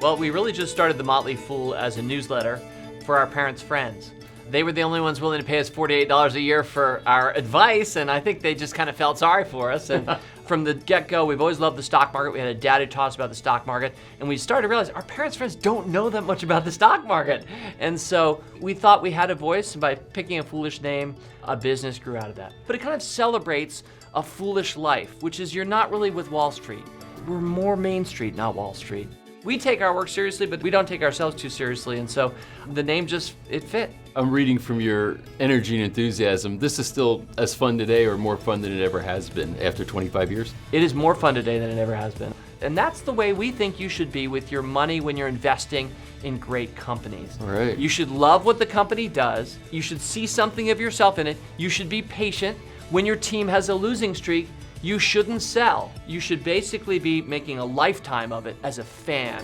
Well, we really just started The Motley Fool as a newsletter for our parents' friends. They were the only ones willing to pay us $48 a year for our advice, and I think they just kind of felt sorry for us. And from the get-go, we've always loved the stock market. We had a dad who taught us about the stock market, and we started to realize our parents' friends don't know that much about the stock market. And so we thought we had a voice, and by picking a foolish name, a business grew out of that. But it kind of celebrates a foolish life, which is you're not really with Wall Street. We're more Main Street, not Wall Street. We take our work seriously, but we don't take ourselves too seriously, and so the name just, it fit. I'm reading from your energy and enthusiasm. This is still as fun today or more fun than it ever has been after 25 years? It is more fun today than it ever has been. And that's the way we think you should be with your money when you're investing in great companies. All right. You should love what the company does. You should see something of yourself in it. You should be patient. When your team has a losing streak, you shouldn't sell. You should basically be making a lifetime of it as a fan.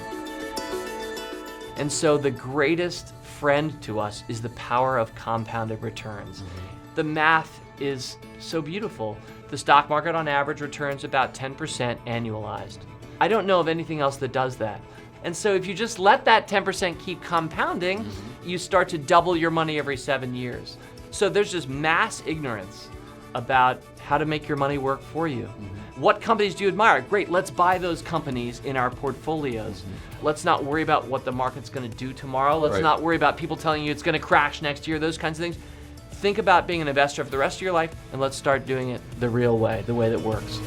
And so the greatest friend to us is the power of compounded returns. Mm-hmm. The math is so beautiful. The stock market on average returns about 10% annualized. I don't know of anything else that does that. And so if you just let that 10% keep compounding, you start to double your money every 7 years. So there's just mass ignorance about how to make your money work for you. Mm-hmm. What companies do you admire? Great, let's buy those companies in our portfolios. Mm-hmm. Let's not worry about what the market's gonna do tomorrow. Let's not worry about people telling you it's gonna crash next year, those kinds of things. Think about being an investor for the rest of your life, and let's start doing it the real way, the way that works.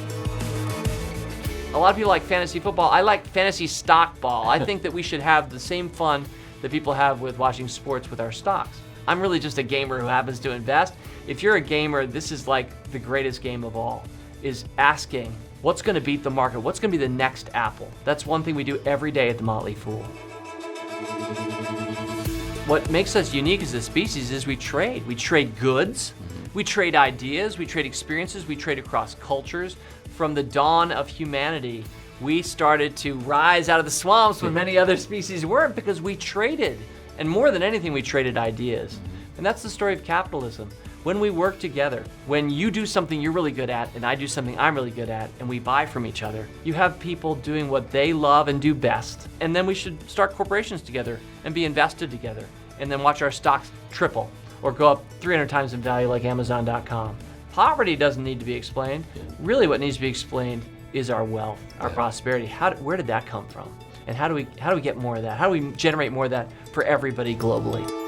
A lot of people like fantasy football. I like fantasy stock ball. I think that we should have the same fun that people have with watching sports with our stocks. I'm really just a gamer who happens to invest. If you're a gamer, this is like the greatest game of all, is asking, what's gonna beat the market? What's gonna be the next Apple? That's one thing we do every day at The Motley Fool. What makes us unique as a species is we trade. We trade goods, we trade ideas, we trade experiences, we trade across cultures. From the dawn of humanity, we started to rise out of the swamps when many other species weren't because we traded. And more than anything, we traded ideas. And that's the story of capitalism. When we work together, when you do something you're really good at and I do something I'm really good at and we buy from each other, you have people doing what they love and do best. And then we should start corporations together and be invested together and then watch our stocks triple or go up 300 times in value like Amazon.com. Poverty doesn't need to be explained. Really what needs to be explained is our wealth, our prosperity. Where did that come from? And how do we get more of that? How do we generate more of that for everybody globally?